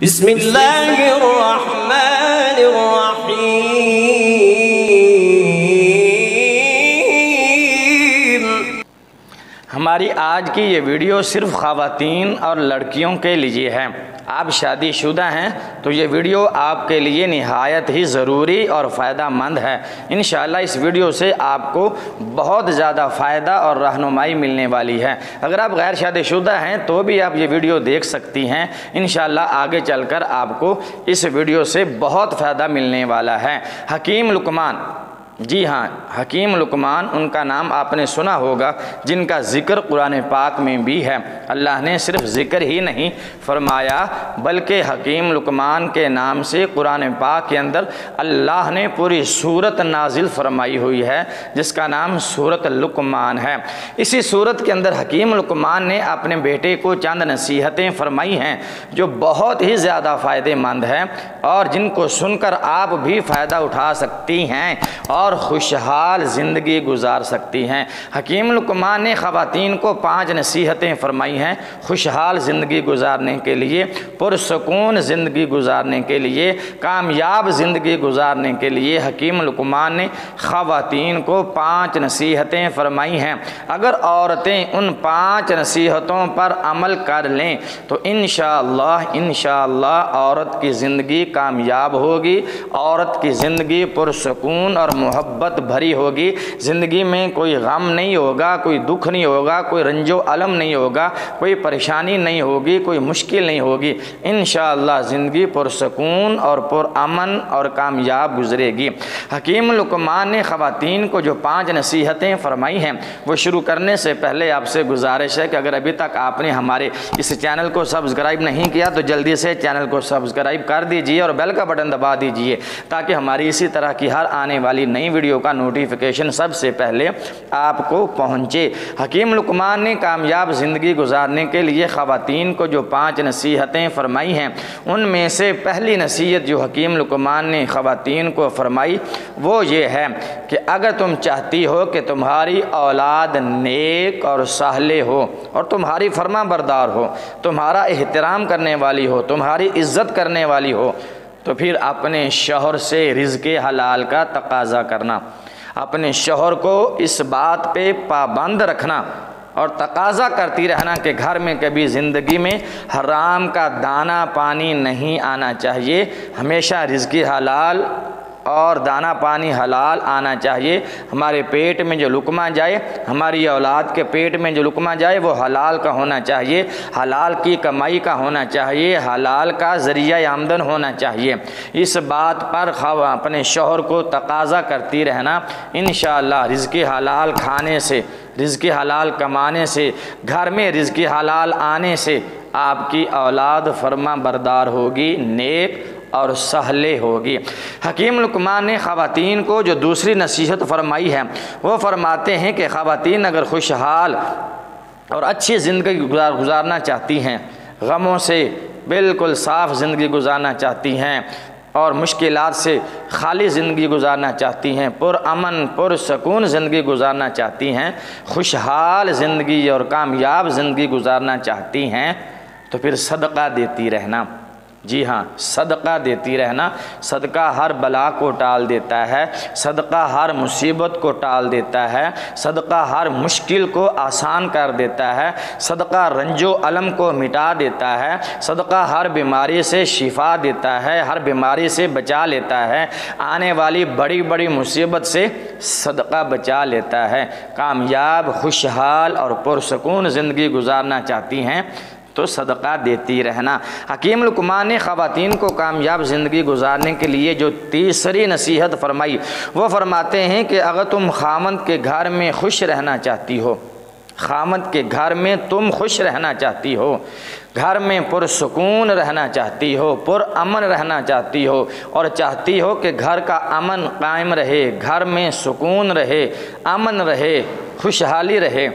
بسم اللہ الرحمن الرحیم۔ ہماری آج کی یہ ویڈیو صرف خواتین اور لڑکیوں کے لیے ہے۔ آپ شادی شدہ ہیں تو یہ ویڈیو آپ کے لیے نہایت ہی ضروری اور فائدہ مند ہے۔ انشاءاللہ اس ویڈیو سے آپ کو بہت زیادہ فائدہ اور رہنمائی ملنے والی ہے۔ اگر آپ غیر شادی شدہ ہیں تو بھی آپ یہ ویڈیو دیکھ سکتی ہیں۔ انشاءاللہ آگے چل کر آپ کو اس ویڈیو سے بہت فائدہ ملنے والا ہے۔ حکیم لقمان، جی ہاں، حکیم لقمان، ان کا نام آپ نے سنا ہوگا، جن کا ذکر قرآن پاک میں بھی ہے۔ اللہ نے صرف ذکر ہی نہیں فرمایا بلکہ حکیم لقمان کے نام سے قرآن پاک کے اندر اللہ نے پوری سورت نازل فرمائی ہوئی ہے، جس کا نام سورت لقمان ہے۔ اسی سورت کے اندر حکیم لقمان نے اپنے بیٹے کو چند نصیحتیں فرمائی ہیں جو بہت ہی زیادہ فائدہ مند ہیں اور جن کو سن کر آپ بھی فائدہ اٹھا سکتی ہیں اور خوشحال زندگی گزار سکتی ہیں۔ حکیم لقمان نے خواتین کو 5 نصیحتیں فرمائی ہیں خوشحال زندگی گزارنے کے لیے، پرسکون زندگی گزارنے کے لیے، کامیاب زندگی گزارنے کے لیے۔ حکیم لقمان نے خواتین کو 5 نصیحتیں فرمائی ہیں۔ اگر عورتیں ان 5 نصیحتوں پر عمل کر لیں تو انشاءاللہ عورت کی زندگی کامیاب ہوگی، عورت کی زندگی پرسکون اور محبت بھری ہوگی۔ زندگی میں کوئی غم نہیں ہوگا، کوئی دکھ نہیں ہوگا، کوئی رنج و الم نہیں ہوگا، کوئی پریشانی نہیں ہوگی، کوئی مشکل نہیں ہوگی۔ انشاءاللہ زندگی پرسکون اور پرامن اور کامیاب گزرے گی۔ حکیم لقمان نے خواتین کو جو 5 نصیحتیں فرمائی ہیں وہ شروع کرنے سے پہلے آپ سے گزارش ہے کہ اگر ابھی تک آپ نے ہمارے اس چینل کو سبسکرائب نہیں کیا تو جلدی سے چینل کو سبسکرائب کر دیجئے اور بیل کا بٹن دبا دیجئے تاکہ ہماری اسی طرح کی ہر آنے والی نئی ویڈیو کا نوٹیفیکیشن سب سے پہلے آپ کو پہنچے۔ حکیم لقمان نے کامیاب زندگی گزارنے کے لیے خواتین کو جو 5 نصیحتیں فرمائی ہیں ان میں سے پہلی نصیحت جو حکیم لقمان نے خواتین کو فرمائی وہ یہ ہے کہ اگر تم چاہتی ہو کہ تمہاری اولاد نیک اور صالح ہو اور تمہاری فرما بردار ہو، تمہارا احترام کرنے والی ہو، تمہاری عزت کرنے والی ہو، تو پھر اپنے شوہر سے رزق حلال کا تقاضا کرنا، اپنے شوہر کو اس بات پہ پابند رکھنا اور تقاضا کرتی رہنا کہ گھر میں کبھی زندگی میں حرام کا دانہ پانی نہیں آنا چاہیے، ہمیشہ رزق حلال اور دانہ پانی حلال آنا چاہیے۔ ہمارے پیٹ میں جو لقمہ جائے، ہماری اولاد کے پیٹ میں جو لقمہ جائے وہ حلال کا ہونا چاہیے، حلال کی کمائی کا ہونا چاہیے، حلال کا ذریعہ آمدن ہونا چاہیے۔ اس بات پر اپنے شوہر کو تقاضا کرتی رہنا، انشاءاللہ رزق حلال کھانے سے، رزق حلال کمانے سے، گھر میں رزق حلال آنے سے آپ کی اولاد فرما بردار ہوگی، نیک اور صالح ہوگی۔ حکیم لقمان نے خواتین کو جو دوسری نصیحت فرمائی ہے وہ فرماتے ہیں کہ خواتین اگر خوشحال اور اچھی زندگی گزارنا چاہتی ہیں، غموں سے بالکل صاف زندگی گزارنا چاہتی ہیں اور مشکلات سے خالی زندگی گزارنا چاہتی ہیں، پرامن پرسکون زندگی گزارنا چاہتی ہیں، خوشحال زندگی اور کامیاب زندگی گزارنا چاہتی ہیں تو پھر صدقہ دیتی رہنا۔ جی ہاں، صدقہ دیتی رہنا۔ صدقہ ہر بلا کو ٹال دیتا ہے، صدقہ ہر مصیبت کو ٹال دیتا ہے، صدقہ ہر مشکل کو آسان کر دیتا ہے، صدقہ رنج و الم کو مٹا دیتا ہے، صدقہ ہر بیماری سے شفا دیتا ہے، ہر بیماری سے بچا لیتا ہے، آنے والی بڑی بڑی مصیبت سے صدقہ بچا لیتا ہے۔ کامیاب، خوشحال اور پرسکون زندگی گزارنا چاہتی ہیں تو صدقہ دیتی رہنا۔ حکیم لقمان نے خواتین کو کامیاب زندگی گزارنے کے لیے جو تیسری نصیحت فرمائی وہ فرماتے ہیں کہ اگر تم خاوند کے گھر میں خوش رہنا چاہتی ہو، خاوند کے گھر میں تم خوش رہنا چاہتی ہو، گھر میں پرسکون رہنا چاہتی ہو، پرامن رہنا چاہتی ہو اور چاہتی ہو کہ گھر کا امن قائم رہے، گھر میں سکون رہے، امن رہے، خوشحالی رہے،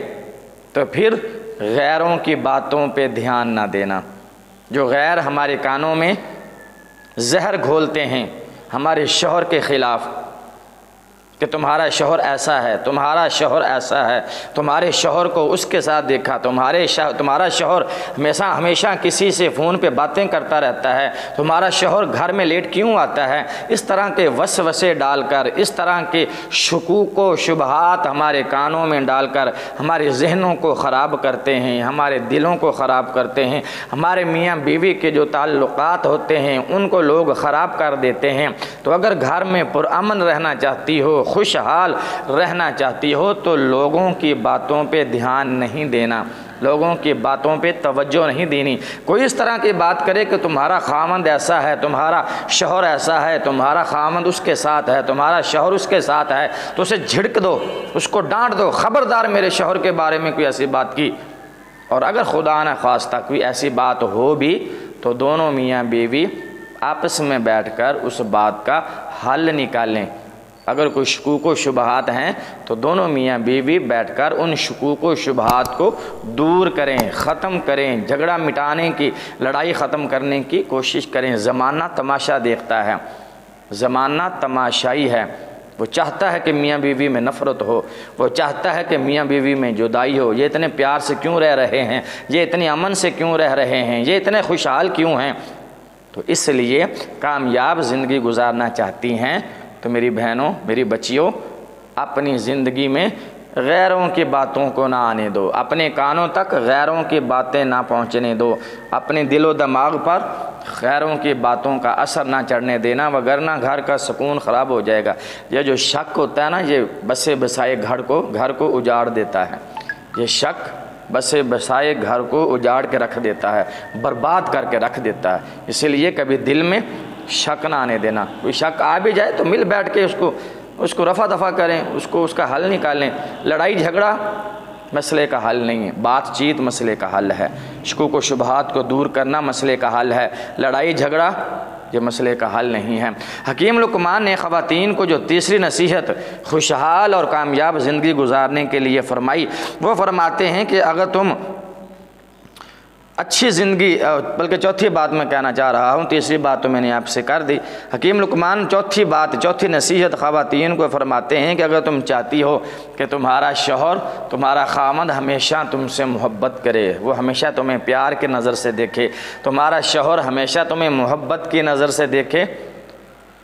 تو پھر غیروں کی باتوں پہ دھیان نہ دینا۔ جو غیر ہمارے کانوں میں زہر گھولتے ہیں ہمارے شوہر کے خلاف، کہ تمہارا شوہر ایسا ہے، تمہارا شوہر ایسا ہے، تمہارے شوہر کو اس کے ساتھ دیکھا، تمہارا شوہر ہمیشہ کسی سے فون پہ باتیں کرتا رہتا ہے، تمہارا شوہر گھر میں لیٹ کیوں آتا ہے، اس طرح کے وسوسے ڈال کر، اس طرح کے شکوک و شبہات ہمارے کانوں میں ڈال کر ہمارے ذہنوں کو خراب کرتے ہیں، ہمارے دلوں کو خراب کرتے ہیں، ہمارے میاں بیوی کے جو تعلقات ہوتے ہیں ان کو لوگ خراب کر دیتے ہیں۔ تو اگر گھر میں پرامن رہنا چاہتی ہو، خوشحال رہنا چاہتی ہو، تو لوگوں کی باتوں پہ دھیان نہیں دینا، لوگوں کی باتوں پہ توجہ نہیں دینی۔ کوئی اس طرح کی بات کرے کہ تمہارا خامند ایسا ہے، تمہارا شوہر ایسا ہے، تمہارا خامند اس کے ساتھ ہے، تمہارا شوہر اس کے ساتھ ہے، تو اسے جھڑک دو، اس کو ڈانٹ دو، خبردار میرے شوہر کے بارے میں کوئی ایسی بات کی۔ اور اگر خدا نہ خواستہ کوئی ایسی بات ہو بھی تو دونوں میاں بیوی آپس میں بیٹھ کر اس بات کا حل نکالیں۔ اگر کوئی شکوک و شبہات ہیں تو دونوں میاں بیوی بیٹھ کر ان شکوک و شبہات کو دور کریں، ختم کریں، جھگڑا مٹانے کی، لڑائی ختم کرنے کی کوشش کریں۔ زمانہ تماشا دیکھتا ہے، زمانہ تماشائی ہے، وہ چاہتا ہے کہ میاں بیوی میں نفرت ہو، وہ چاہتا ہے کہ میاں بیوی میں جدائی ہو۔ یہ اتنے پیار سے کیوں رہ رہے ہیں، یہ اتنی امن سے کیوں رہ رہے ہیں، یہ اتنے خوشحال کیوں ہیں؟ تو اس لیے کامیاب زندگی گزارنا چاہتی ہیں تو میری بہنوں، میری بچیوں، اپنی زندگی میں غیروں کی باتوں کو نہ آنے دو، اپنے کانوں تک غیروں کی باتیں نہ پہنچنے دو، اپنے دل و دماغ پر غیروں کی باتوں کا اثر نہ چڑھنے دینا، وگرنہ گھر کا سکون خراب ہو جائے گا۔ یہ جو شک ہوتا ہے نا، یہ بسے بسائے گھر کو اجاڑ دیتا ہے۔ یہ شک بسے بسائے گھر کو اجاڑ کے رکھ دیتا ہے، برباد کر کے رکھ دیتا ہے۔ اسی لیے کبھی دل میں شک نہ آنے دینا۔ کوئی شک آ بھی جائے تو مل بیٹھ کے اس کو رفع دفع کریں، اس کا حل نکالیں۔ لڑائی جھگڑا مسئلے کا حل نہیں ہے، بات چیت مسئلے کا حل ہے، شکوک و شبہات کو دور کرنا مسئلے کا حل ہے، لڑائی جھگڑا یہ مسئلے کا حل نہیں ہے۔ حکیم لقمان نے خواتین کو جو تیسری نصیحت خوشحال اور کامیاب زندگی گزارنے کے لیے فرمائی، وہ فرماتے ہیں کہ اگر تم اچھی زندگی، بلکہ چوتھی بات میں کہنا چاہ رہا ہوں، تیسری بات تو میں نے آپ سے کر دی۔ حکیم لقمان چوتھی نصیحت خواتین کو فرماتے ہیں کہ اگر تم چاہتی ہو کہ تمہارا شوہر، تمہارا خامند ہمیشہ تم سے محبت کرے، وہ ہمیشہ تمہیں پیار کی نظر سے دیکھے، تمہارا شوہر ہمیشہ تمہیں محبت کی نظر سے دیکھے،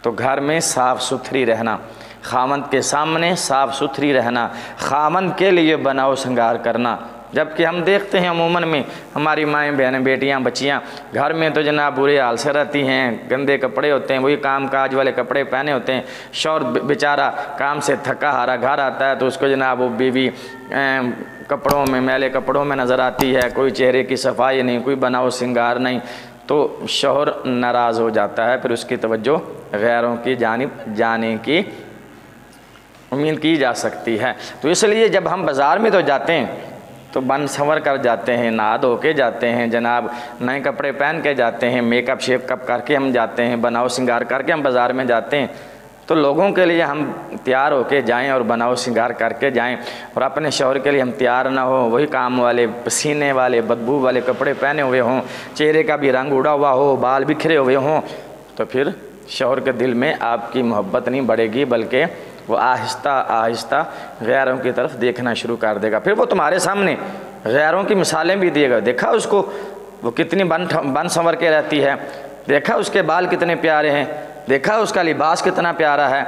تو گھر میں صاف ستھری رہنا، خامند کے سامنے صاف ستھری رہنا، خامند کے لیے بناؤ سنگار کرنا۔ جبکہ ہم دیکھتے ہیں عموماً میں ہماری مائیں بہنیں، بیٹیاں، بچیاں گھر میں تو جناب برے حال سے رہتی ہیں، گندے کپڑے ہوتے ہیں، وہی کام کاج والے کپڑے پہنے ہوتے ہیں، شوہر بیچارہ کام سے تھکا ہارا گھر آتا ہے تو اس کو جناب وہ بیوی کپڑوں میں، میلے کپڑوں میں نظر آتی ہے، کوئی چہرے کی صفائی نہیں، کوئی بناؤ سنگار نہیں، تو شوہر ناراض ہو جاتا ہے، پھر اس کی توجہ غیروں کی جانب جانے کی امید کی جا سکتی ہے۔ تو اس لیے جب ہم بازار میں تو جاتے ہیں تو بن سنور کر جاتے ہیں، نہا دھو کے جاتے ہیں، جناب نئے کپڑے پہن کے جاتے ہیں، میک اپ شیپ کپ کر کے ہم جاتے ہیں، بناؤ سنگار کر کے ہم بازار میں جاتے ہیں، تو لوگوں کے لیے ہم تیار ہو کے جائیں اور بناؤ سنگار کر کے جائیں، اور اپنے شوہر کے لیے ہم تیار نہ ہوں، وہی کام والے، پسینے والے، بدبو والے کپڑے پہنے ہوئے ہوں، چہرے کا بھی رنگ اڑا ہوا ہو، بال بکھرے ہوئے ہوں، تو پھر شوہر کے دل میں آپ کی محبت نہیں بڑھے گی، بلکہ وہ آہستہ آہستہ غیروں کی طرف دیکھنا شروع کر دے گا۔ پھر وہ تمہارے سامنے غیروں کی مثالیں بھی دے گا، دیکھا اس کو وہ کتنی بن سنور کے رہتی ہے، دیکھا اس کے بال کتنے پیارے ہیں، دیکھا اس کا لباس کتنا پیارا ہے،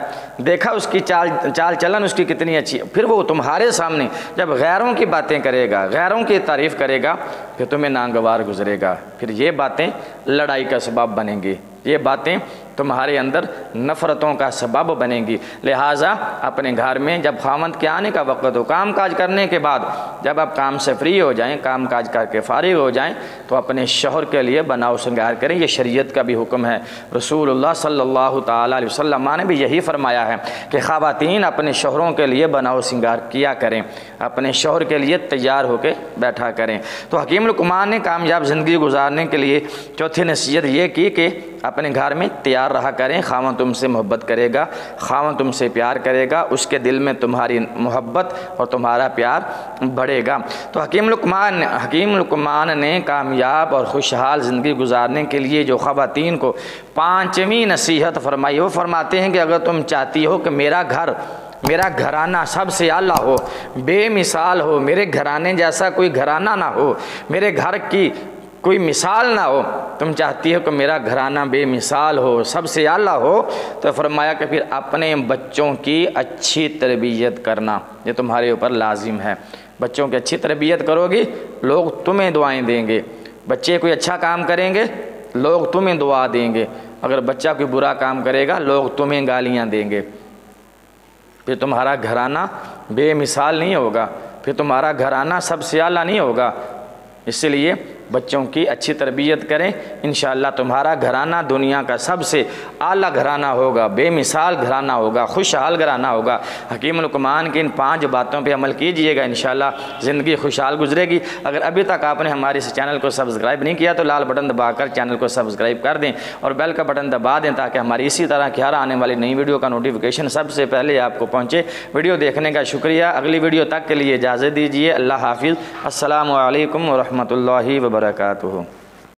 دیکھا اس کی چال چلن اس کی کتنی اچھی ہے۔ پھر وہ تمہارے سامنے جب غیروں کی باتیں کرے گا، غیروں کی تعریف کرے گا، پھر تمہیں ناگوار گزرے گا، پھر یہ باتیں لڑائی کا سبب بنیں گی، یہ باتیں تمہارے اندر نفرتوں کا سبب بنے گی۔ لہٰذا اپنے گھر میں جب خامند کے آنے کا وقت ہو، کام کاج کرنے کے بعد جب آپ کام سے فری ہو جائیں، کام کاج کر کے فارغ ہو جائیں، تو اپنے شوہر کے لیے بناؤ سنگار کریں۔ یہ شریعت کا بھی حکم ہے، رسول اللہ صلی اللہ تعالیٰ علیہ وسلم نے بھی یہی فرمایا ہے کہ خواتین اپنے شوہروں کے لیے بناؤ سنگار کیا کریں، اپنے شوہر کے لیے تیار ہو کے بیٹھا کریں۔ تو حکیم لقمان نے کامیاب زندگی گزارنے کے لیے چوتھی نصیحت یہ کی کہ اپنے گھر میں تیار رہا کریں، خاوند تم سے محبت کرے گا، خاوند تم سے پیار کرے گا، اس کے دل میں تمہاری محبت اور تمہارا پیار بڑھے گا۔ تو حکیم لقمان نے کامیاب اور خوشحال زندگی گزارنے کے لیے جو خواتین کو پانچویں نصیحت فرمائی، وہ فرماتے ہیں کہ اگر تم چاہتی ہو کہ میرا گھر میرا گھرانہ سب سے اعلیٰ ہو، بے مثال ہو، میرے گھرانے جیسا کوئی گھرانہ نہ ہو، میرے گھر کی کوئی مثال نہ ہو۔ تم چاہتی ہو کہ میرا گھرانہ بے مثال ہو، سب سے اعلیٰ ہو، تو فرمایا کہ پھر اپنے بچوں کی اچھی تربیت کرنا یہ تمہارے اوپر لازم ہے۔ بچوں کی اچھی تربیت کرو گی، لوگ تمہیں دعائیں دیں گے۔ بچے کوئی اچھا کام کریں گے، لوگ تمہیں دعا دیں گے۔ اگر بچہ کوئی برا کام کرے گا، لوگ تمہیں گالیاں دیں گے۔ پھر تمہارا گھرانہ بے مثال نہیں ہوگا، پھر تمہارا گھرانہ سب سے اعلیٰ نہیں ہوگا۔ اس لیے بچوں کی اچھی تربیت کریں، انشاءاللہ تمہارا گھرانہ دنیا کا سب سے اعلیٰ گھرانہ ہوگا، بے مثال گھرانہ ہوگا، خوشحال گھرانہ ہوگا۔ حکیم لقمان کی ان 5 باتوں پہ عمل کیجئے گا، انشاءاللہ زندگی خوشحال گزرے گی۔ اگر ابھی تک آپ نے ہمارے اس چینل کو سبسکرائب نہیں کیا تو لال بٹن دبا کر چینل کو سبسکرائب کر دیں اور بیل کا بٹن دبا دیں تاکہ ہماری اسی طرح کی ہر آنے والی نئی ویڈیو کا نوٹیفیکیشن سب سے پہلے آپ کو پہنچے۔ ویڈیو دیکھنے کا شکریہ۔ اگلی ویڈیو تک کے لیے اجازت دیجیے۔ اللہ حافظ۔ السلام علیکم ورحمۃ اللہ وبرکاتہ۔